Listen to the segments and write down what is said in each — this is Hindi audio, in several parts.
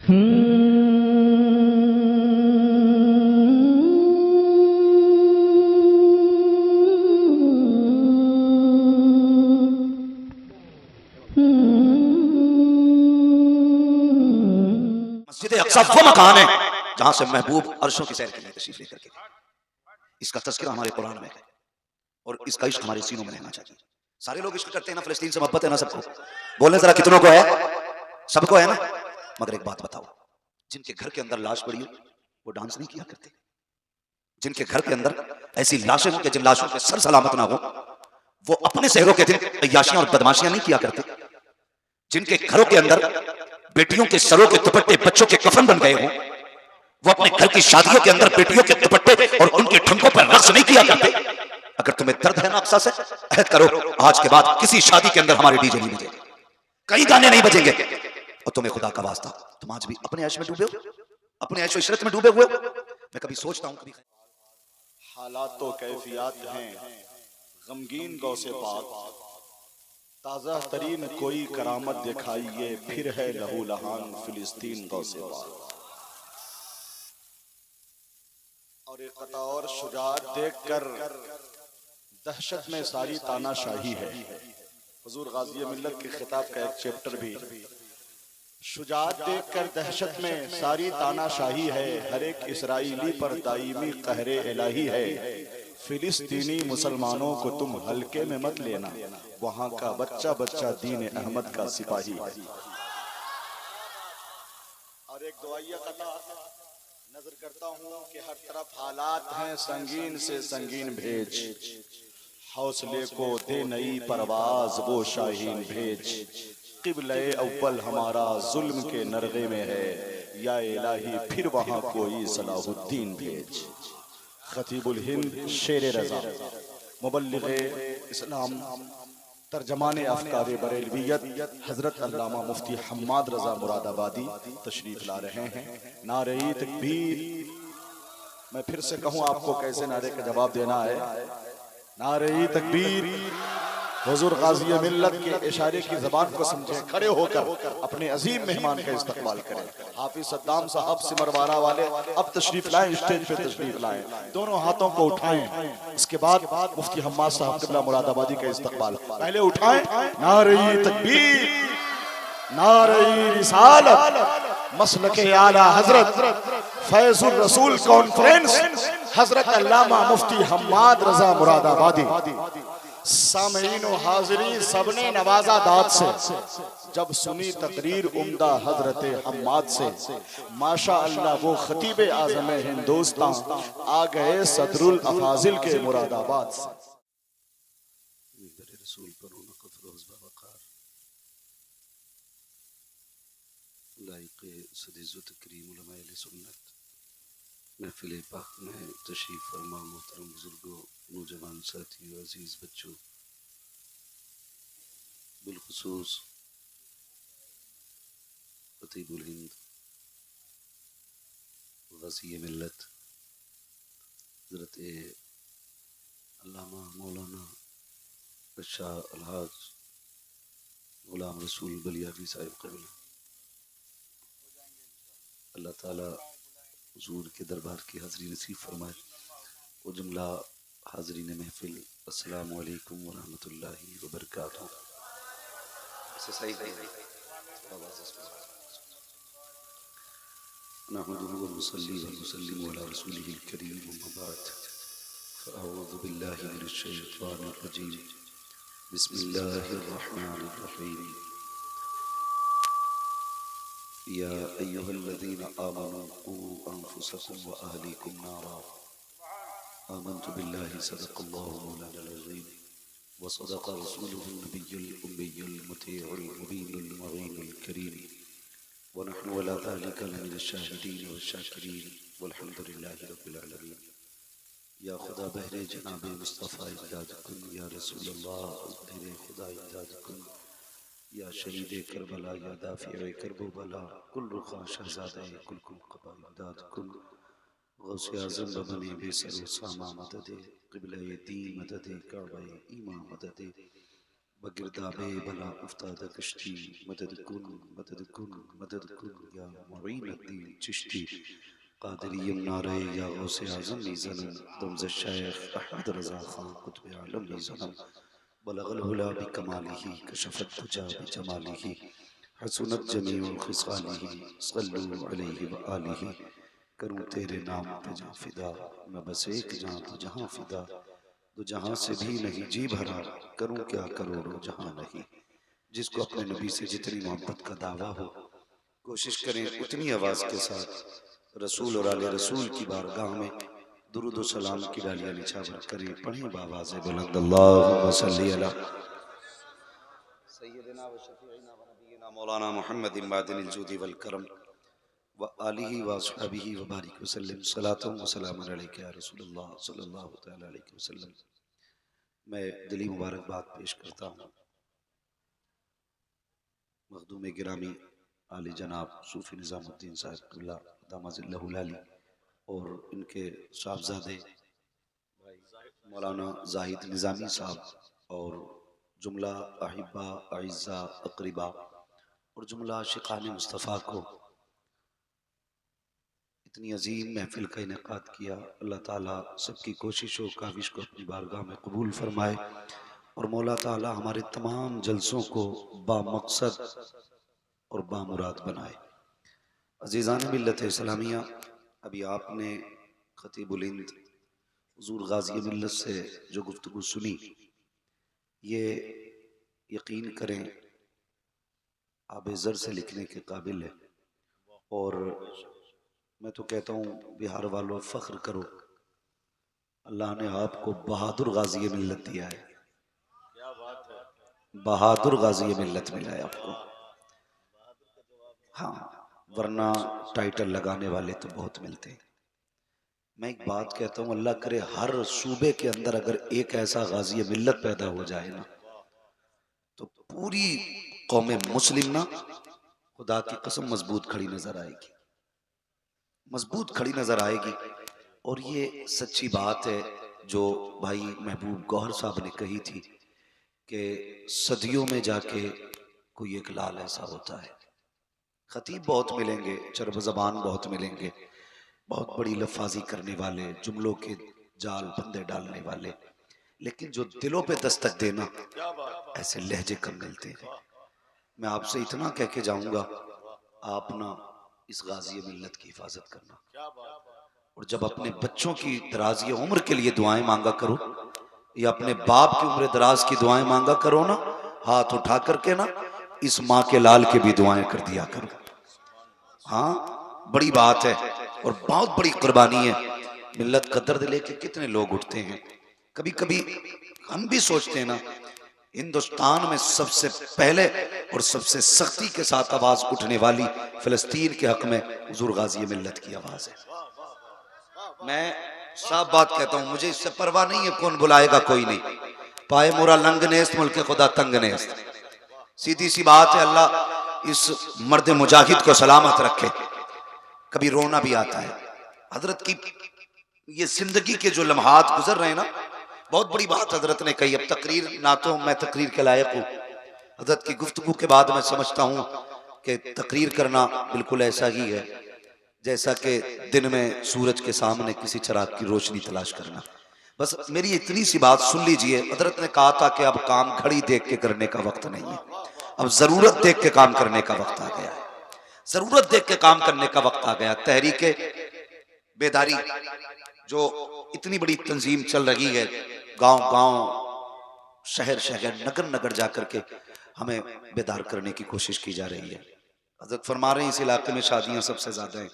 मस्जिद अक्सा वो मकान है जहां से महबूब अर्शों की सैर के लिए तशरीफ लेकर के गए। इसका तज़किरा हमारे कुरान में है और इसका इश्क हमारे सीनों में रहना चाहिए। सारे लोग इश्क करते हैं ना, फिलिस्तीन से मोहब्बत है ना सबको, बोलने जरा कितनों को है? सबको है ना। मगर एक बात बताओ, जिनके घर के अंदर लाश पड़ी हो वो डांस नहीं किया करते? जिनके घर के अंदर ऐसी लाशें हों कि जिन लाशों के सर सलामत ना हो, वो अपने शहरों के दिन अय्याशियां और बदमाशियां नहीं किया करते? जिनके घरों के अंदर बेटियों के सरों के दुपट्टे बच्चों के कफन बन गए हों, वो अपने घर की शादियों के अंदर बेटियों के दुपट्टे और उनके ठुमकों पर रक्स नहीं किया करते? अगर तुम्हें दर्द है ना अक्सा से, अहद करो आज के बाद किसी शादी के अंदर हमारे डीजे नहीं बजेंगे, कई गाने नहीं बजेंगे। और तुम्हें खुदा का वास्ता, तुम आज भी अपने ऐश में डूबे हो, अपने ऐश इशरत में डूबे हुए हो। मैं कभी सोचता हूं, कभी हालात तो कैफियत हैं गमगीन गौ से पाक, ताज़ा तरीन कोई करामत दिखाइए, फिर है लहू लहान फिलिस्तीन गौ से पाक। और एक कता और शुजाअत देखकर दहशत में सारी तानाशाही है। हुजूर गाज़ी मिल्लत के खिताब का एक चैप्टर भी, शुजाअत देखकर दहशत में सारी तानाशाही है, हर एक इसराइली पर दायमी कहरे इलाही है। फिलिस्तीनी मुसलमानों को तुम हल्के में मत लेना, वहां का बच्चा बच्चा दीन अहमद का सिपाही है। और एक दुआया कथा नजर करता हूँ कि हर तरफ हालात हैं संगीन से संगीन भेज, हौसले को दे नई परवाज वो शाहीन भेज। क़िबले अव्वल हमारा जुल्म के नरगे में है, या इलाही फिर वहाँ कोई सलाहुद्दीन भेज। खतीबुल हिंद शेर रज़ा मुबल्लिग़े इस्लाम तर्जमाने अफ़कारे बरेलवियत हज़रत अल्लामा मुफ्ती हम्माद रज़ा मुरादाबादी तशरीफ़ ला रहे हैं। नारे तकबीर, मैं फिर से कहूँ आपको कैसे नारे का जवाब देना है। नारे तकबीर। हुजूर गाज़ी मिल्लत के इशारे की ज़बान को समझें, खड़े होकर अपने अजीम मेहमान का इस्तकबाल करें। हाफिज सद्दाम साहब सिमरवारा वाले अब तशरीफ लाएं, स्टेज पे तशरीफ लाएं, दोनों हाथों को उठाएं। इसके बाद मुफ्ती हम्माद साहब क़िबला मुरादाबादी का इस्तकबाल पहले उठाएं। नारे तकबीर, नारे रिसालत, मसलके आला हजरत फैजुर रसूल कॉन्फ्रेंस, हजरत अल्लामा मुफ्ती हम्माद रज़ा मुरादाबादी। सामीन व हाज़रीन सबने नवाजा दाद से, जब सुनी तकरीर उम्दा हजरत हम्माद से, माशा अल्लाह वो खतीब आज़म हिंदुस्तान आ गए सदरुल अफाजिल के मुरादाबाद से। महफिल पाक में तशरीफ़ फरमा मोहतरम बुजुर्गों, नौजवान साथियों, अजीज़ बच्चों, बिलखुसूस खतीबुल हिंद गाज़ी मिल्लत हज़रत अल्लामा मौलाना शाह अलहाज गुलाम रसूल बलियावी साहिब क़िबला, अल्लाह ताला हुजूर के दरबार की हाज़री नसीब फरमाए। और जुमला हाज़रीन महफिल, अस्सलामु अलैकुम व रहमतुल्लाहि व बरकातुहू। नहमदुहु व नुसल्ली व नुसल्लिमु अला रसूलिहिल करीम, अम्मा बाद, फ़अऊज़ु बिल्लाहि मिनश शैतानिर रजीम, बिस्मिल्लाहिर रहमानिर रहीम। या अय्युहल्लज़ीना आमनू क़ू अन्फुसकुम व अहलीकुम नारा, आमन्तु बिल्लाहि सदक़ल्लाहु मौलानाल अज़ीम व सदक़ रसूलुहुन नबियुल उम्मियुल मुतीउल मुबीनुल मुगीनुल करीम व नहनु अला ज़ालिका लमिनश शाहिदीन व शाकिरीन वल्हम्दुलिल्लाहि रब्बिल आलमीन। या खुदा बहरे जनाबे मुस्तफ़ा इमदाद कुन, या रसूल अल्लाह बहरे खुदा इमदाद कुन, या शहीद करबला, या दाफ़िए करबो बला, कुल्लु ख़ां शहज़ादे कुल क़बा इमदाद कुन। गौसे आज़म बबने बेसरो सामा मददे, क़िबले दी मददे, काबे ईमा मददे, बगिरदाबे बला उफ्ताद कश्ती मदद कुन मदद कुन मदद कुन या मुईनुद्दीन चिश्ती कादरियम नारे या गौसे आज़म ज़नम दमज़ शेख अहमद रज़ा खान कुतुब आलम ज़नम बलगल हुला बिकमालिही कशफत दुजा बिजमालिही हसनत जमीउल खिसालिही सल्लु अलैहि व आलिही। करूँ तेरे नाम पे जां फिदा, मैं बस एक जां तो जहां फिदा, तो जहां से भी नहीं जी भरा, करूँ क्या करोड़ों जहां नहीं। जिसको अपने नबी से जितनी मोहब्बत का दावा हो, कोशिश करें उतनी आवाज के साथ रसूल और आले रसूल की बारगाह में दुरूद व सलाम की डालियां निछावर करें। पढ़ें बावाज़े बुलंद अल्लाहुम्मा सल्ली अला सय्यिदिना व शफीइना व नबीना मौलाना मुहम्मदिन बादिनिल जूदी वल करम व आलिही व अस्हाबिही व बारिक वसल्लम सलातुम व सलामुन अलैका या रसूलुल्लाह सल्लल्लाहु तआला अलैहि वसल्लम। मैं दिली मुबारकबाद पेश करता हूँ मखदूम गिरामी आली जनाब सूफी निज़ामुद्दीन साहब क़िबला दामजिल्लहुल आली और इनके साहबजादे मौलाना जाहिद निज़ामी साहब और जुमला अहिब्बा अइज़्ज़ा अक़रिबा और जुमला शिक़ान मुस्तफ़ा को इतनी अजीम महफिल का इनेकाद किया। अल्लाह ताला सबकी कोशिश और काविश को अपनी बारगाह में कबूल फरमाए और मौला ताला हमारे तमाम जलसों को बामकसद और बामुराद बनाए। अजीज़ान मिल्लत इस्लामिया, अभी आपने खतीबुल हिंद हुज़ूर गाज़ी मिल्लत से जो गुफ्तगू सुनी, ये यकीन करें आबे ज़र से लिखने के काबिल है। और मैं तो कहता हूँ बिहार वालों फ़ख्र करो, अल्लाह ने आपको बहादुर गाज़ी मिल्लत दिया है। बहादुर गाज़ी मिल्लत मिला है आपको। हाँ, वरना टाइटल लगाने वाले तो बहुत मिलते हैं। मैं एक बात कहता हूँ, अल्लाह करे हर सूबे के अंदर अगर एक ऐसा गाज़ी मिल्लत पैदा हो जाए ना, तो पूरी कौम मुस्लिम ना खुदा की कसम मजबूत खड़ी नजर आएगी, मजबूत खड़ी नजर आएगी। और ये सच्ची बात है जो भाई महबूब गौहर साहब ने कही थी कि सदियों में जाके कोई एक लाल ऐसा होता है। खतीब बहुत मिलेंगे, चरब ज़बान बहुत मिलेंगे, बहुत बड़ी लफाजी करने वाले, जुमलों के जाल बंदे डालने वाले, लेकिन जो दिलों पे दस्तक देना ऐसे लहजे कम मिलते हैं। मैं आपसे इतना कह के जाऊंगा, आप ना इस गाज़ी मिल्लत की हिफाजत करना, और जब अपने बच्चों की दराज़ी उम्र के लिए दुआएं मांगा करो या अपने बाप की उम्र दराज की दुआएं मांगा करो ना, हाथ उठा करके ना इस माँ के लाल के भी दुआएं कर दिया करो। हाँ, बड़ी बात है और बहुत बड़ी कुर्बानी है। मिल्लत का दर्द लेके कितने लोग उठते हैं। कभी कभी हम भी सोचते हैं ना, हिंदुस्तान में सबसे पहले और सबसे सख्ती के साथ आवाज उठने वाली फिलिस्तीन के हक में हुजूर गाज़ी मिल्लत की आवाज है। मैं साफ बात कहता हूं, मुझे इससे परवाह नहीं है कौन बुलाएगा, कोई नहीं। पाए मोरा लंग नेस्त मुल्क खुदा तंग नेस्त। सीधी सी बात है, अल्लाह इस मर्द मुजाहिद को सलामत रखे। कभी रोना भी आता है। हजरत की ये जिंदगी के जो लम्हात गुजर रहे हैं ना, बहुत बड़ी बात हजरत ने कही। अब तकरीर ना तो मैं तकरीर के लायक हूँ, हजरत की गुफ्तगू के बाद मैं समझता हूँ कि तकरीर करना बिल्कुल ऐसा ही है जैसा कि दिन में सूरज के सामने किसी चिराग की रोशनी तलाश करना। बस मेरी इतनी सी बात सुन लीजिए। हजरत ने कहा था कि अब काम घड़ी देख के करने का वक्त नहीं है, अब जरूरत देख के काम करने का वक्त आ गया है। जरूरत देख के काम करने का वक्त आ गया। तहरीक बेदारी जो इतनी बड़ी तंजीम चल रही है, गांव गांव शहर शहर नगर नगर जाकर के हमें बेदार करने की कोशिश की जा रही है। हजरत फरमा रहे हैं इस इलाके में शादियां सबसे ज्यादा हैं,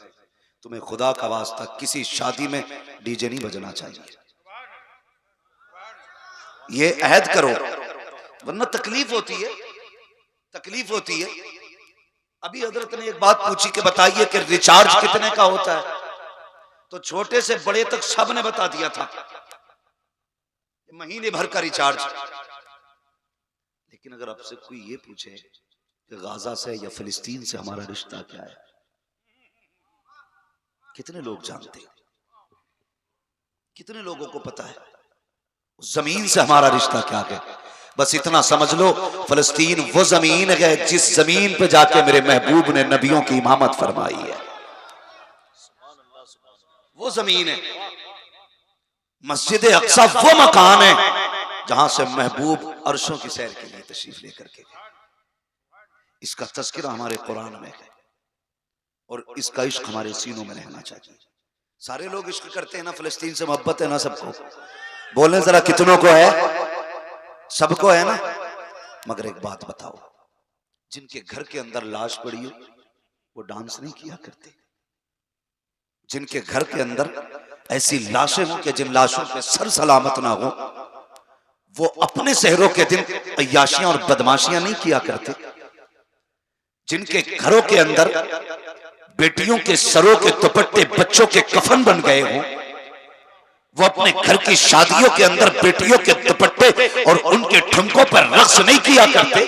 तुम्हें खुदा का वास्ता किसी शादी में डीजे नहीं बजना चाहिए। ये अहद करो, वरना तकलीफ होती है, तकलीफ होती है। अभी हजरत ने एक बात पूछी कि बताइए कि रिचार्ज कितने का होता है, तो छोटे से बड़े तक सब ने बता दिया था, महीने भर का रिचार्ज। लेकिन अगर आपसे कोई ये पूछे कि गाजा से या फिलिस्तीन से हमारा रिश्ता क्या है, कितने लोग जानते हैं? कितने लोगों को पता है जमीन से हमारा रिश्ता क्या है? बस इतना समझ लो, फलस्तीन वो जमीन है जिस जमीन पे जाके मेरे महबूब ने नबियों की इमामत फरमाई है। वो जमीन है। मस्जिद अक्सा वो मकान है जहां से महबूब अर्शों की सैर के लिए तशरीफ लेकर के गए। इसका तज़किरा हमारे कुरान में है और इसका इश्क हमारे सीनों में रहना चाहिए। सारे लोग इश्क करते हैं ना, फलस्तीन से मोहब्बत है ना सबको, बोले जरा कितनों को है? सबको है ना। मगर एक बात बताओ, जिनके घर के अंदर लाश पड़ी हो वो डांस नहीं किया करते? जिनके घर के अंदर ऐसी लाशें हो कि जिन लाशों पे सर सलामत ना हो, वो अपने शहरों के दिन अय्याशियां और बदमाशियां नहीं किया करते? जिनके घरों के अंदर बेटियों के सरों के दुपट्टे बच्चों के कफन बन गए हों, वो अपने घर की शादियों के अंदर बेटियों के दुपट्टे और उनके ठुमकों पर रक्स नहीं किया करते?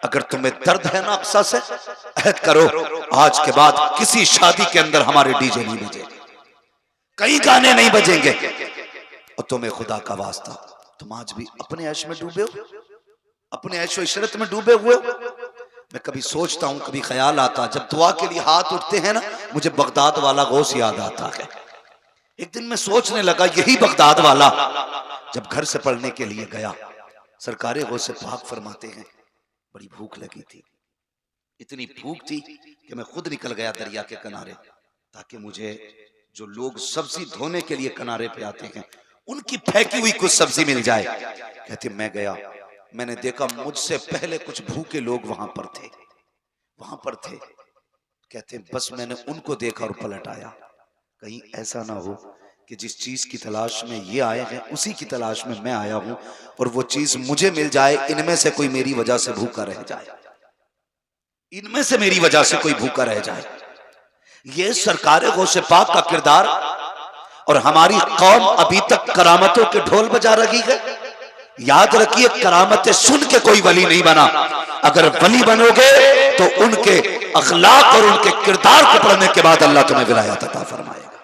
अगर तुम्हें दर्द है ना अक्सा से, अहद करो आज के बाद किसी शादी के अंदर हमारे डीजे नहीं बजेंगे, कई गाने नहीं बजेंगे। और तुम्हें खुदा का वास्ता, तुम आज भी अपने ऐश में डूबे हो, अपने ऐशो इशरत में डूबे हुए हो। मैं कभी सोचता हूं, कभी ख्याल आता, जब दुआ के लिए हाथ उठते हैं ना, मुझे बगदाद वाला गौस याद आता है। एक दिन मैं सोचने लगा, यही बगदाद वाला जब घर से पढ़ने के लिए गया, सरकारे गौसे पाक फरमाते हैं बड़ी भूख लगी थी, इतनी भूख थी कि मैं खुद निकल गया दरिया के किनारे, ताकि मुझे जो लोग सब्जी धोने के लिए किनारे पे आते हैं उनकी फेंकी हुई कुछ सब्जी मिल जाए। कहते मैं गया, मैंने देखा मुझसे पहले कुछ भूखे लोग वहां पर थे। कहते बस मैंने उनको देखा और पलट आया, कहीं ऐसा ना हो कि जिस चीज की तलाश में ये आए हैं उसी की तलाश में मैं आया हूं और वो चीज मुझे मिल जाए, इनमें से कोई मेरी वजह से भूखा रह जाए, इनमें से मेरी वजह से कोई भूखा रह जाए। ये सरकारे गौसे पाक का किरदार। और हमारी कौम अभी तक करामतों के ढोल बजा रही है। याद रखिए, करामतें सुन के कोई वली नहीं बना। अगर वली बनोगे तो उनके अखलाक और उनके किरदार को पढ़ने के बाद अल्लाह तुम्हें विलायत अता फरमाएगा।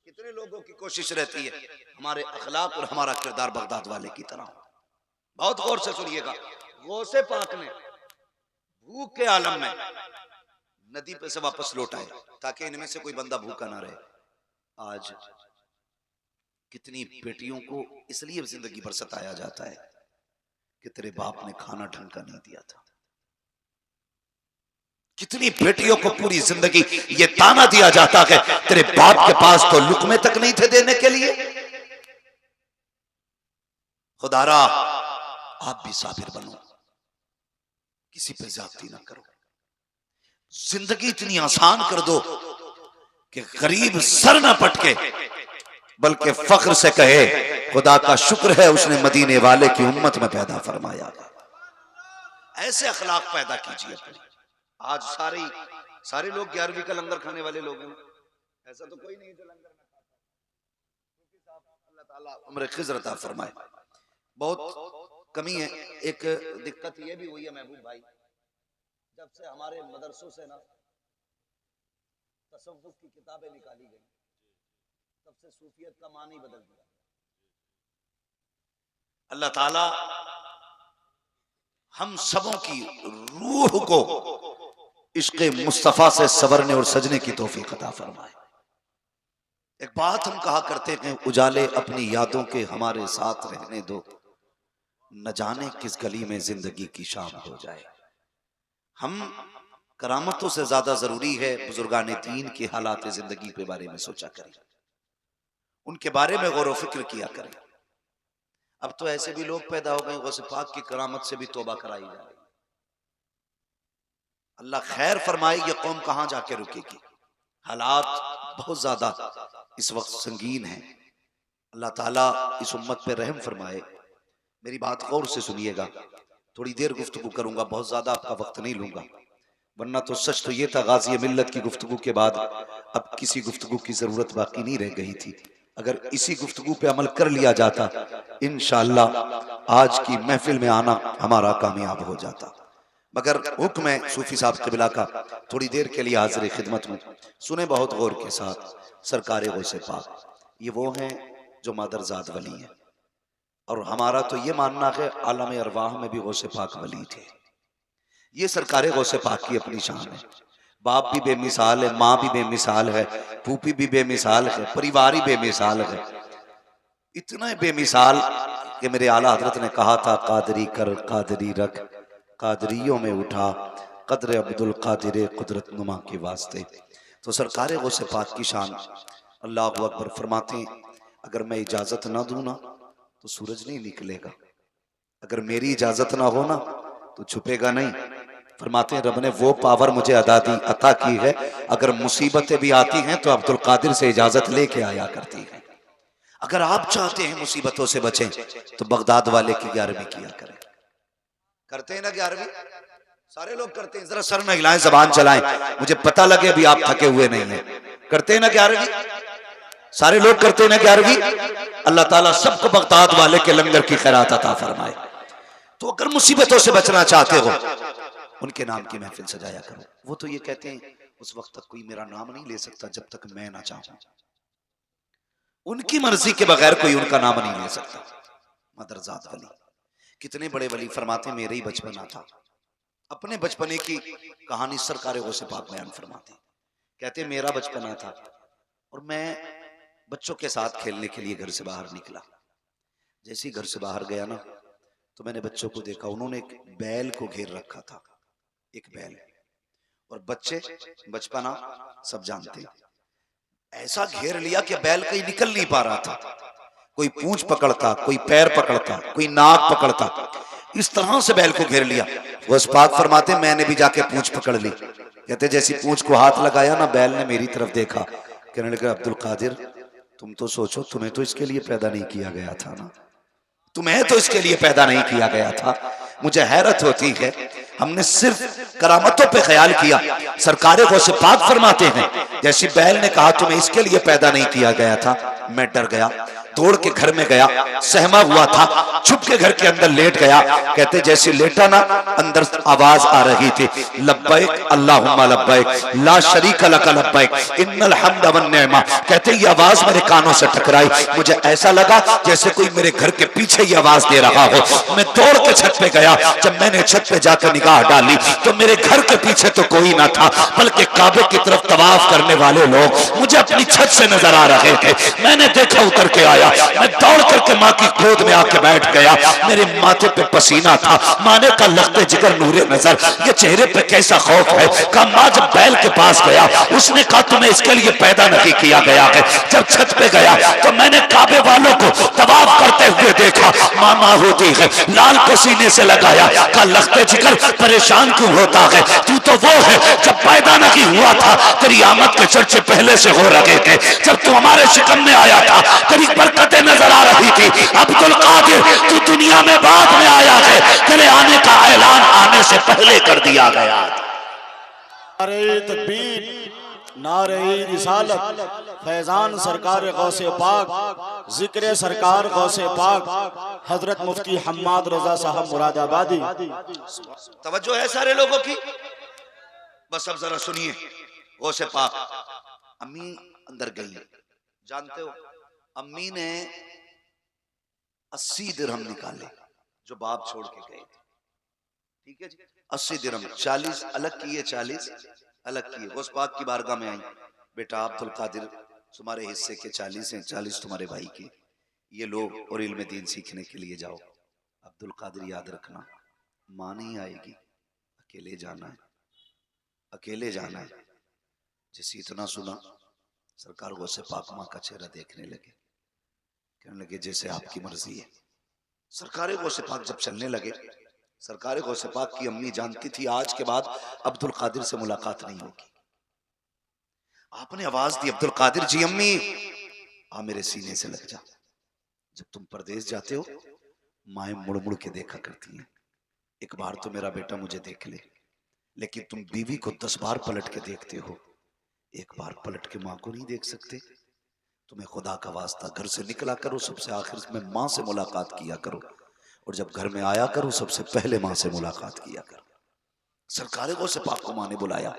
कितने लोगों की कोशिश रहती है हमारे अखलाक और हमारा किरदार बगदाद वाले की तरह। बहुत गौर से सुनिएगा, गौसे पाक ने भूख के आलम में नदी पे से वापस लौटाए ताकि इनमें से कोई बंदा भूखा ना रहे। आज कितनी बेटियों को इसलिए जिंदगी भर सताया जाता है कि तेरे बाप ने खाना ढंग का नहीं दिया था। कितनी बेटियों को पूरी जिंदगी ये ताना दिया जाता है तेरे बाप के पास तो लुकमे तक नहीं थे देने के लिए। खुदारा आप भी साबिर बनो, किसी पे ज्यादती ना करो, जिंदगी इतनी आसान कर दो कि गरीब सर ना पटके बल्कि फख्र से कहे खुदा का शुक्र है उसने मदीने वाले की उम्मत में पैदा फरमाया। ऐसे अखलाक पैदा कीजिए। आज सारे लोग 11वीं का लंगर खाने वाले लोग हैं, ऐसा तो कोई नहीं जो लंगर ना खाता। अल्लाह ताला उम्र खिज़र अता फरमाए। बहुत कमी है। एक दिक्कत ये भी हुई है महबूब भाई, जब से हमारे मदरसों से ना तसव्वुफ की किताबें निकाली गई तब से सूफियत का मानी बदल दिया। अल्लाह ताला हम सबों की रूह को इश्क़े मुस्तफा से सवरने और सजने की तौफीक अता फरमाए। एक बात हम कहा करते हैं, उजाले अपनी यादों के हमारे साथ रहने दो, न जाने किस गली में जिंदगी की शाम हो जाए। हम करामतों से ज्यादा जरूरी है बुजुर्गाने दीन के हालात जिंदगी के बारे में सोचा करें, उनके बारे में गौर व फिक्र किया करें। अब तो ऐसे भी लोग पैदा हो गए गौसे पाक की करामत से भी तौबा कराई जा रही। अल्लाह खैर फरमाए, ये कौम कहां जाके रुकेगी। हालात बहुत ज्यादा इस वक्त संगीन है। अल्लाह ताला इस उम्मत पे रहम फरमाए। मेरी बात गौर से सुनिएगा, थोड़ी देर गुफ्तगू करूंगा, बहुत ज्यादा आपका वक्त नहीं लूंगा, वरना तो सच तो ये था गाजी मिल्लत की गुफ्तगू के बाद अब किसी गुफ्तगू की जरूरत बाकी नहीं रह गई थी। अगर इसी गुफ्तगू पे अमल कर लिया जाता इंशाअल्लाह आज की महफिल में आना हमारा कामयाब हो जाता। मगर हुक्म है सूफी साहब क़िबला का, थोड़ी देर के लिए हाजिर खिदमत में सुने बहुत गौर के साथ। सरकारे गौसे पाक ये वो हैं जो मादरजाद वली हैं, और हमारा तो ये मानना है आलम अरवाह में भी गौसे पाक वली थे। ये सरकारे गौसे पाक की अपनी शान है। बाप भी बेमिसाल है, माँ भी बेमिसाल है, फूफी भी बेमिसाल है, परिवार ही बेमिसाल है। इतना बेमिसाल कि मेरे आला हजरत ने कहा था, कादरी कर कादरी रख, कादरियों में उठा कदर अब्दुल कादिर कुदरत नुमा के वास्ते। तो सरकारे गौसे पाक की शान। अल्लाह अकबर फरमाते हैं, अगर मैं इजाजत ना दूं ना तो सूरज नहीं निकलेगा, अगर मेरी इजाजत ना हो ना तो छुपेगा नहीं। फरमाते हैं, रब ने वो पावर मुझे अता की है, अगर मुसीबतें भी आती हैं तो अब्दुल कादिर से इजाजत लेके आया करती है। अगर आप चाहते हैं मुसीबतों से बचें तो बगदाद वाले की 11वीं किया करें। करते हैं ना 11वीं? सारे लोग करते हैं। जरा सर न हिलाएं, जबान चलाएं, मुझे पता लगे अभी आप थके हुए नहीं हैं। करते हैं ना 11वीं? सारे लोग करते हैं ना 11वीं? अल्लाह ताला सबको बगदाद वाले के लंगर की खैरात अता फरमाए। तो अगर मुसीबतों से बचना चाहते हो उनके नाम की महफिल सजाया करो। वो तो ये कहते हैं उस वक्त तक कोई मेरा नाम नहीं ले सकता जब तक मैं ना चाहूं। उनकी मर्जी के बगैर कोई उनका नाम नहीं ले सकता। मदरजात वली, कितने बड़े वली फरमाते मेरे ही बचपना था। अपने बचपने की कहानी सरकार गौसे पाक बयान फरमाते, कहते मेरा बचपना था और मैं बच्चों के साथ खेलने के लिए घर से बाहर निकला। जैसे ही घर से बाहर गया ना तो मैंने बच्चों को देखा, उन्होंने एक बैल को घेर रखा था, एक बैल। और बच्चे बचपना सब जानते हैं, ऐसा घेर लिया कि बैल कहीं निकल नहीं पा रहा था। कोई पूंछ पकड़ता, कोई पैर पकड़ता, कोई नाक पकड़ता, इस तरह से बैल को घेर लिया। वो पाक फरमाते मैंने भी जाके पूंछ पकड़ ली। कहते जैसी पूंछ को हाथ लगाया ना, बैल ने मेरी तरफ देखा, कहने लगा अब्दुल कादिर तुम तो सोचो, तुम्हें तो इसके लिए पैदा नहीं किया गया था ना, तुम्हें तो इसके लिए पैदा नहीं किया गया था। मुझे हैरत होती है, हमने सिर्फ करामतों पे ख्याल किया। सरकारे गौसे पाक फरमाते हैं जैसी बैल ने कहा तुम्हें इसके लिए पैदा नहीं किया गया था, मैं डर गया, दौड़ के घर में गया, सहमा हुआ था, छुप के घर के अंदर लेट गया। कहते जैसे लेटा ना, अंदर आवाज आ रही थी, लब्बैक अल्लाहुम्मा लब्बैक ला शरीका लक लब्बैक इन्नल हम्द वन निअमा। कहते ये आवाज मेरे कानों से टकराई, मुझे ऐसा लगा जैसे कोई मेरे घर के पीछे ये आवाज दे रहा हो। मैं दौड़ के छत पे गया। जब मैंने छत पे जाकर निगाह डाली तो मेरे घर के पीछे तो कोई ना था, बल्कि काबे की तरफ तवाफ करने वाले लोग मुझे अपनी छत से नजर आ रहे थे। मैंने देखा, उतर के आया, मैं दौड़ करके माँ की गोद में आके बैठ गया। मेरे माथे पे पसीना था, माँ ने कहा लख्ते जिगर नूरे नजर, ये चेहरे पे कैसा खौफ है। कहा माँ जब बैल के पास गया उसने कहा तुम्हें इसके लिए पैदा नहीं किया गया है। जब छत पे गया तो मैंने काबे वालों को तवाफ करते हुए देखा, माँ होती है, लाल को सीने से लगाया, कहा लख्ते जिगर परेशान क्यों होता है, तू तो वो है जब पैदा नहीं हुआ था तेरी आमद के चर्चे पहले से हो रहे थे। जब तू हमारे शिकम में आया था तेरी बरकतें नजर आ रही थी। अब्दुल कादिर तू दुनिया में बाद में आया है, तेरे आने का ऐलान आने से पहले कर दिया गया। नारे तकबीर, नारे रिसालत, फैजान सरकार गौसे पाक, जिक्र सरकार गौसे पाक, हजरत मुफ्ती हम्माद रजा साहब मुरादाबादी। तवज्जो है सारे लोगों की? बस अब जरा सुनिए। गौसे पाक अम्मी अंदर गई, जानते हो अम्मी ने 80 दिरहम निकाले जो बाप छोड़ के गए थे। ठीक है जी, 80 दिरहम, 40 अलग किए, 40 अलग किए। गौस पाक की बारगाह में आई, बेटा अब्दुल कादिर तुम्हारे हिस्से के 40 हैं, 40 तुम्हारे भाई के, ये लो और इल्म दीन सीखने के लिए जाओ। अब्दुल कादिर याद रखना, माँ नहीं आएगी, अकेले जाना है, अकेले जाना है। जैसे इतना सुना सरकार गौसे पाक माँ का चेहरा देखने लगे, कहने लगे जैसे आपकी मर्जी है। सरकार गौसे पाक जब चलने लगे, सरकार गौसे पाक की अम्मी जानती थी आज के बाद अब्दुल कादिर से मुलाकात नहीं होगी। आपने आवाज दी, अब्दुल कादिर जी अम्मी आ मेरे सीने से लग जा। जब तुम परदेश जाते हो माए मुड़ मुड़ के देखा करती हैं, एक बार तो मेरा बेटा मुझे देख ले, लेकिन तुम बीवी को 10 बार पलट के देखते हो, एक बार पलट के माँ को नहीं देख सकते। तुम्हें खुदा का वास्ता घर से निकला करो, सबसे आखिर में माँ से मुलाकात किया करो, और जब घर में आया करो सबसे पहले माँ से मुलाकात किया करो। सरकारे गौसे पाक को माँ ने बुलाया,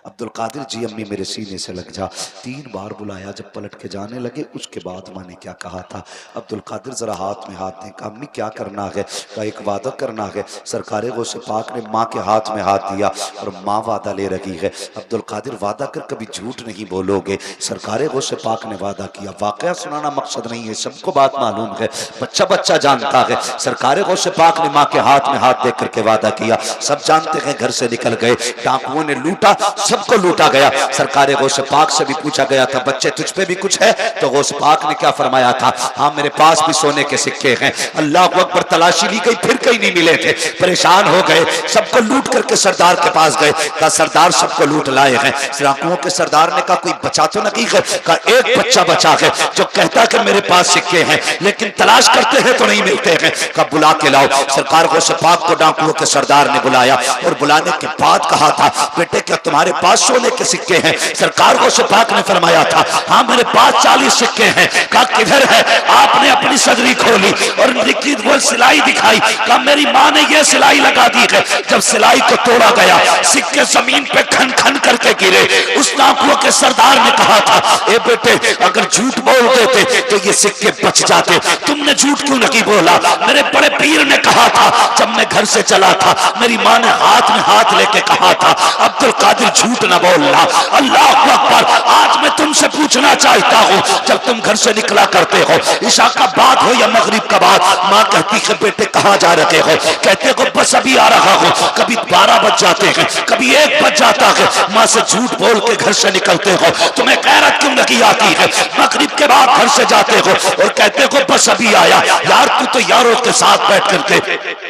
अब्दुल कादिर जी अम्मी मेरे सीने से लग जा। 3 बार बुलाया, जब पलट के जाने लगे उसके बाद माँ ने क्या कहा था, अब्दुल कादिर जरा हाथ में हाथ दें। कहा अम्मी क्या करना है, का एक वादा करना है। सरकारे गौसे पाक ने माँ के हाथ में हाथ दिया और माँ वादा ले रही है। अब्दुल कादिर वादा कर कभी झूठ नहीं बोलोगे। सरकारे गौसे पाक ने वादा किया। वाकया सुनाना मकसद नहीं है, सबको बात मालूम है, बच्चा बच्चा जानता है। सरकारे गौसे पाक ने माँ के हाथ में हाथ दे करके वादा किया। सब जानते हैं घर से निकल गए, डाकुओं ने लूटा, सबको लूटा गया। सरकारे गौसे पाक से भी पूछा गया था बच्चे तुझ पे भी कुछ है, तो गौसे पाक ने क्या फरमाया था, हाँ मेरे पास भी सोने के सिक्के हैं। अल्लाह अकबर, तलाशी ली गई फिर कहीं नहीं मिले थे, परेशान हो गए, सबको लूट करके सरदार के पास गए। कहा सरदार सबको लूट लाए हैं। डाकुओं के सरदार ने कहा कोई बचा तो नहीं है, कहा एक बच्चा बचा है जो कहता कि मेरे पास सिक्के हैं, लेकिन तलाश करते हैं तो नहीं मिलते हैं। कहा बुला के लाओ। सरकार गौसे पाक को डाकुओं के सरदार ने बुलाया और बुलाने के बाद कहा था बेटे क्या तुम्हारे पास सोने के सिक्के हैं? सरकार गौसे पाक ने फरमाया था हाँ मेरे पास 40 सिक्के हैं। कहा किधर है? आपने अपनी सदरी खोली और वो सिलाई दिखाई। कहा मेरी माँ ने ये सिलाई लगा दी है। जब सिलाई को तोड़ा गया, सिक्के जमीन पे खन खन करके गिरे। उस डाकुओं के सरदार ने कहा था ए बेटे अगर झूठ बोल देते तो ये सिक्के बच जाते, तुमने झूठ क्यों नहीं बोला? मेरे बड़े पीर ने कहा था जब मैं घर से चला था, मेरी माँ ने हाथ में हाथ लेके कहा था अब्दुल कादिर झूठ न बोलना। अल्लाह अकबर, आज मैं तुमसे पूछना चाहता हूँ जब तुम घर से निकला करते हो, ईशा का बाद हो या मगरिब का बाद, माँ कहती है बेटे कहाँ जा रहे हो? कहते हो बस अभी आ रहा हूँ। कभी 12 बज जाते हैं, कभी 1 बज जाता है, माँ से झूठ बोल के घर से निकलते हो। तुम्हें गैरत क्यों नहीं आती है? मगरिब के बाद घर से जाते हो और कहते हो बस अभी आया। यार तू तो यारों के साथ बैठ करके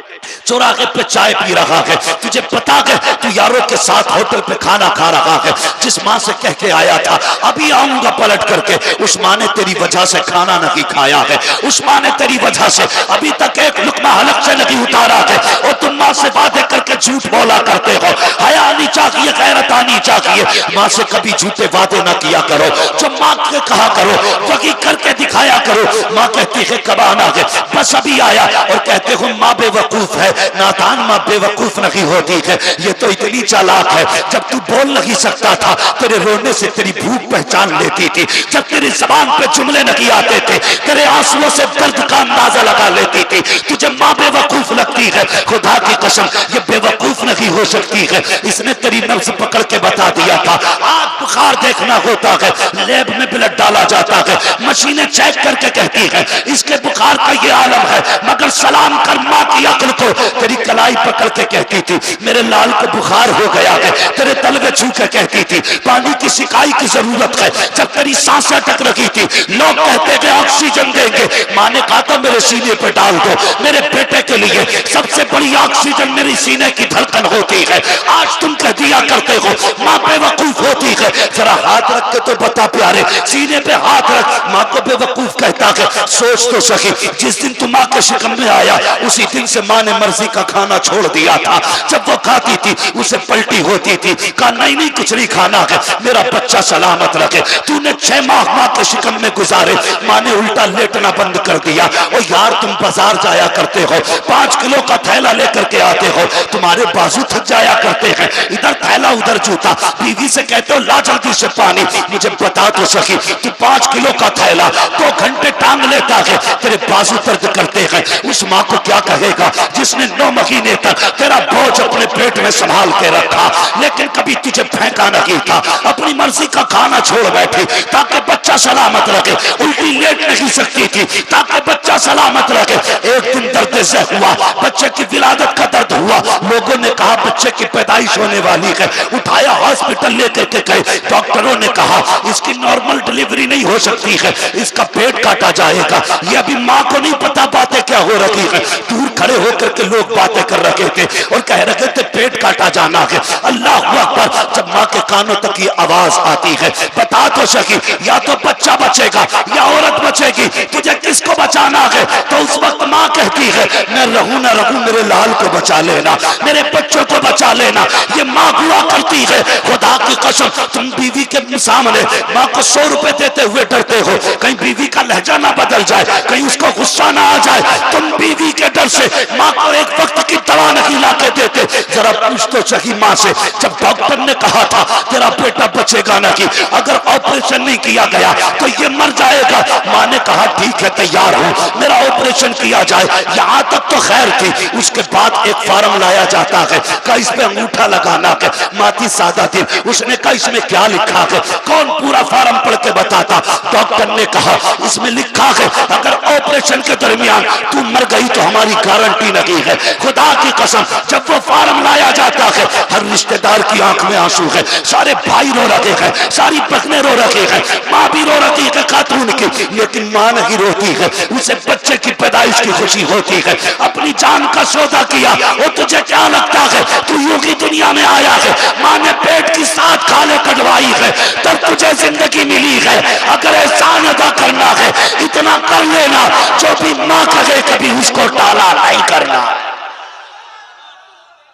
चौराहे पे चाय पी रहा है, तुझे पता है तू यारों के साथ होटल पे खाना खा रहा है। जिस माँ से कह के आया था अभी आऊंगा पलट करके, उस माँ ने तेरी वजह से खाना नहीं खाया है। उस माँ ने तेरी वजह से अभी तक एक लुकमा हलक से नहीं उतारा है और तुम माँ से वादे करके झूठ बोला करते हो। हया आनी चाहिए, गैरत आनी चाहिए। माँ से कभी झूठे वादे ना किया करो, जो माँ के कहा करो वही करके दिखाया करो। माँ कहती है कब आना है? बस अभी आया। और कहते हो माँ बेवकूफ है। नादान माँ बेवकूफ नहीं होती है, ये तो इतनी चालाक है। जब तू बोल नहीं सकता था तेरे रोने से तेरी भूख पहचान लेती थी। जब तेरी जबान पे जुमले नहीं आते थे तेरे आंसुओं से दर्द का अंदाजा लगा लेती थी। तुझे माँ बेवकूफ लगती है, खुदा की कसम ये बेवकूफ नहीं हो सकती है। इसने तेरी नब्ज पकड़ के बता दिया था आज बुखार देखना होता है, लैब में ब्लड डाला जाता है, मशीनें चेक करके कहती है इसके बुखार का ये आलम है। मगर सलाम कर माँ की अक्ल को। तेरी कलाई पकड़ के कहती थी मेरे लाल को बुखार हो गया है, तेरे तलवे छू के कहती थी पानी की सिकाई की जरूरत है। जब तेरी सांसें अटक रही थी लोग कहते थे ऑक्सीजन देंगे, माँ ने कहा था मेरे सीने पे डाल दो। मेरे बेटे के लिए सबसे बड़ी ऑक्सीजन मेरी सीने की धड़कन होती है। आज तुम कह दिया करते हो माँ बेवकूफ होती है। जरा हाथ रख के तो बता प्यारे, सीने पे हाथ रख, माँ को बेवकूफ कहता है। सोच तो सही जिस दिन तुम माँ के शिकम में आया उसी दिन से माँ ने मर्जी का खाना छोड़ दिया था। जब वो खाती थी उसे पलटी होती थी। कहा नहीं नहीं कुछ नहीं खाना है, मेरा बच्चा सलामत रखे। तूने 6 माह माँ के शिकम में गुजारे, माँ ने उल्टा लेटना बंद कर दिया। और यार तुम बाजार जाया करते हो, 5 किलो का थैला लेकर के आते हो, तुम्हारे बाजू थक जाया करते हैं, इधर थैला उधर जूता। बीवी से कहते हो ला जल्दी से पानी। मुझे बता तो सकी तू 5 किलो का थैला 2 घंटे टांग लेता है, तेरे बाजू दर्द करते हैं। उस माँ को क्या कहेगा जिसने 9 महीने तक तेरा बोझ अपने पेट में संभाल के रखा, लेकिन कभी तुझे फेंका नहीं था। अपनी मर्जी का खाना छोड़ बैठी ताकि बच्चा सलामत रखे। उल्टी लेट नहीं सकती थी ताकि बच्चा सलामत रखे। एक दिन दर्द से हुआ, बच्चे की विलादत का दर्द हुआ। लोगों ने कहा बच्चे की पैदाइश होने वाली है। उठाया हॉस्पिटल लेकर के गए, डॉक्टरों ने कहा इसकी नॉर्मल डिलीवरी नहीं हो सकती है, इसका पेट काटा जाएगा। ये अभी माँ को नहीं पता बातें क्या हो रही है। दूर खड़े होकर के लोग बातें कर रहे थे और कह रहे थे पेट काटा जाना है। अल्लाह अकबर, जब माँ के कानों तक ये आवाज आती है बता तो सकी या तो बच्चा बचेगा या औरत बचेगी, तुझे किसको बचाना है? तो उस वक्त माँ कहती है मैं रहूं ना रहूं मेरे लाल को बचा लेना, मेरे बच्चों को बचा लेना। ये माँ हुआ करती है। खुदा की कसम तुम बीवी के सामने माँ को 100 रुपए देते हुए डरते हो कहीं बीवी का लहजा ना बदल जाए, कहीं उसको गुस्सा ना आ जाए। तुम बीवी के डर से माँ को एक वक्त की दवा नहीं ला के देते। जरा पूछ तो सही माँ से, जब डॉक्टर ने कहा था तेरा बेटा बचेगा नहीं, अगर ऑपरेशन नहीं किया गया तो ये मर जाएगा, माँ ने कहा ठीक है तैयार हूं, मेरा ऑपरेशन किया जाए। यहां तक तो खैर थी। उसके बाद एक फार्म लाया जाता है, का इस पे अंगूठा लगाना है, माती सादा थी। उसने कहा इसमें क्या लिखा है? कौन पूरा फार्म पढ़ के बताता? डॉक्टर ने कहा इसमें लिखा है अगर ऑपरेशन के दरमियान तू मर गई तो हमारी गारंटी नहीं है। खुदा की कसम, जब वो फार्म लाया जाता है हर रिश्तेदार की आंख में आंसू है, सारे भाई रो रहे हैं, सारी बहनें रो रही है, माँ भी रो रही है खातून की, लेकिन माँ नहीं रोती है, उसे बच्चे की पैदाइश की खुशी होती है। अपनी जान का सौदा किया, और तुझे क्या लगता है तू यूं ही दुनिया में आया है? माँ ने पेट की 7 खाले कटवाई है तब तुझे जिंदगी मिली है। अगर एहसान अदा करना है इतना कर लेना, जो भी माँ कहे कभी उसको टाला नहीं करना।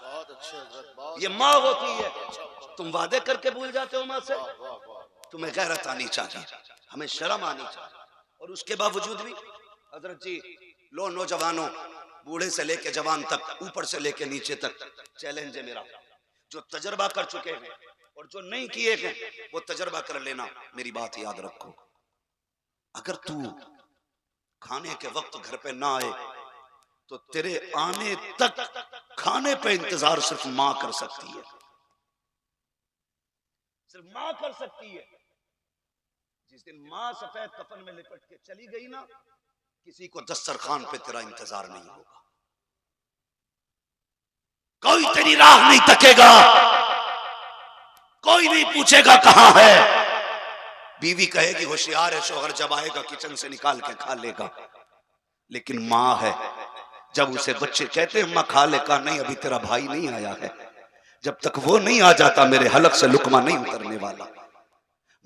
बहुत अच्छे हजरत, बहुत ये माँ होती है। तुम वादे करके भूल जाते हो माँ से। तुम्हें गैरत आनी चाहिए, हमें शर्म आनी चाहिए। और उसके बावजूद भी हजरत जी, लो नौजवानों, बूढ़े से लेके जवान तक, ऊपर से लेके नीचे तक चैलेंज है मेरा। जो तजर्बा कर चुके हैं और जो नहीं किए हैं वो तजर्बा कर लेना। मेरी बात याद रखो, अगर तू खाने के वक्त घर पे ना आए तो तेरे आने तक खाने पे इंतजार सिर्फ मां कर सकती है, सिर्फ मां कर सकती है। जिस दिन मां सफेद कफन में लिपट के चली गई ना, किसी को दस्तरखान पे तेरा इंतजार नहीं होगा, कोई तेरी राह नहीं तकेगा, कोई नहीं पूछेगा कहां है। बीवी कहेगी होशियार है, शोहर जब आएगा किचन से निकाल के खा लेगा। लेकिन मां है, जब उसे बच्चे कहते हैं मां खा ले, का नहीं अभी तेरा भाई नहीं आया है, जब तक वो नहीं आ जाता मेरे हलक से लुकमा नहीं उतरने वाला।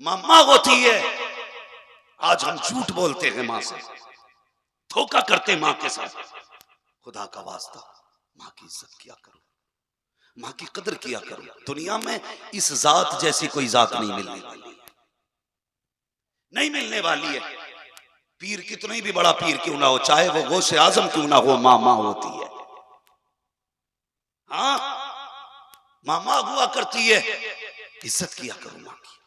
मां होती है। आज हम झूठ बोलते हैं मां से, धोखा करते मां के साथ। खुदा का वास्ता मां की इज्जत किया करो, मां की कदर किया करो। दुनिया में इस जात जैसी कोई जात नहीं मिलने वाली है, नहीं मिलने वाली है। पीर कितना भी बड़ा पीर क्यों ना हो, चाहे वो गौसे आजम क्यों ना हो, मां मां होती है। हाँ, मां मां हुआ करती है। इज्जत किया करो मां की।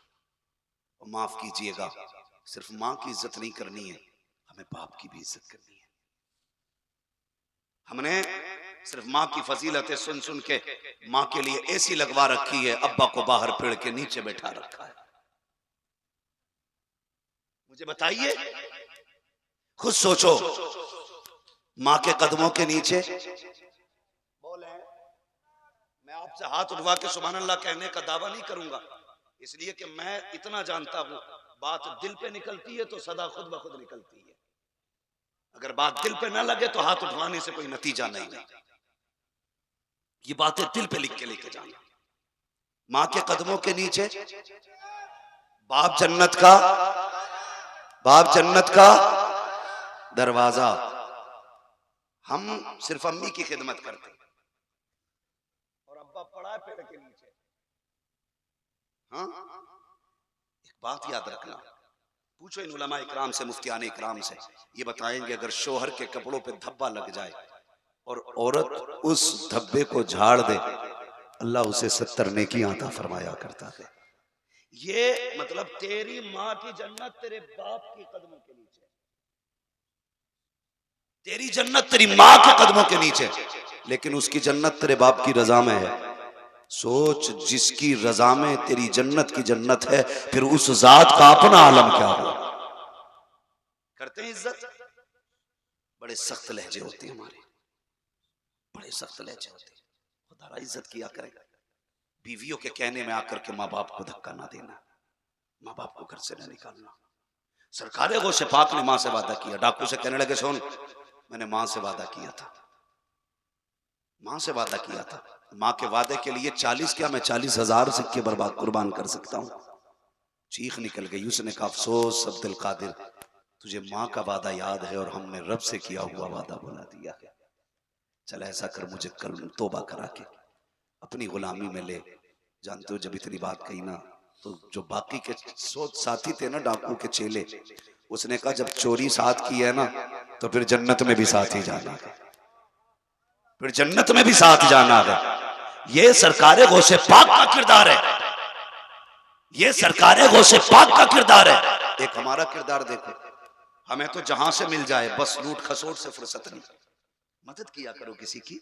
और माफ कीजिएगा, सिर्फ मां की इज्जत नहीं करनी है, हमें बाप की भी इज्जत करनी है। हमने सिर्फ मां की फजीलतें सुन सुन के मां के लिए एसी लगवा रखी है, अब्बा को बाहर पेड़ के नीचे बैठा रखा है। मुझे बताइए, खुद सोचो, मां के कदमों के नीचे बोले। मैं आपसे हाथ उठवा के सुभान अल्लाह कहने का दावा नहीं करूंगा, इसलिए कि मैं इतना जानता हूं, बात दिल पे निकलती है तो सदा खुद ब खुद निकलती है। अगर बात दिल पे ना लगे तो हाथ उठवाने से कोई नतीजा नहीं। ये बातें दिल पे लिख के लेके जाना। मां के कदमों के नीचे बाप जन्नत का दरवाजा। हम सिर्फ अम्मी की खिदमत करते और अब्बा पड़ा है पेड़ के नीचे। हाँ, एक बात याद रखना, पूछो इन उलमा इकराम से, मुफ्तियान इकराम से, ये बताएंगे अगर शोहर के कपड़ों पे धब्बा लग जाए और औरत उस धब्बे को झाड़ दे, अल्लाह उसे 70 नेकी अता फरमाया करता है। ये मतलब तेरी माँ की जन्नत तेरे बाप के कदमों के नीचे, तेरी जन्नत तेरी माँ के कदमों के नीचे, लेकिन उसकी जन्नत तेरे बाप की रजा में है। सोच, जिसकी रजा में तेरी जन्नत की जन्नत है, फिर उस जात का अपना आलम क्या हो। करते हैं इज्जत, बड़े सख्त लहजे होते हैं हमारे, बड़े सख्त लहजे होते हैं। खुदा इज्जत किया करेगा। बीवियों के कहने में आकर के माँ बाप को धक्का ना देना, माँ बाप को घर से न निकालना। सरकार गौसे पाक ने माँ से वादा किया, डाकू से कहने लगे सुन, मैंने माँ से वादा किया था, माँ से वादा किया था। माँ के वादे के लिए 40 क्या, मैं 40,000 सिक्के बर्बाद कुर्बान कर सकता हूँ। चीख निकल गई। उसने कहा अफसोस अब्दुल कादिर, तुझे माँ का वादा याद है और हमने रब से किया हुआ वादा भुला दिया है। चल ऐसा कर, मुझे कल तौबा करा के अपनी गुलामी में ले। जानते हो जब इतनी बात कही ना, तो जो बाकी के साथी थे ना, डाकू के चेले, उसने कहा जब चोरी साथ की है ना तो फिर जन्नत में भी साथ ही जाना है। फिर जन्नत में भी साथ जाना है। ये सरकारे गौसे पाक का किरदार है, ये सरकारे गौसे पाक का किरदार है। एक हमारा किरदार देखो, हमें तो जहां से मिल जाए बस लूट खसोट से फुर्सत नहीं। मदद किया करो किसी की,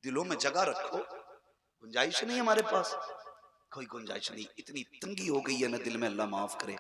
दिलों में जगह रखो। गुंजाइश नहीं हमारे पास, कोई गुंजाइश नहीं, इतनी तंगी हो गई है ना दिल में, अल्लाह माफ करे।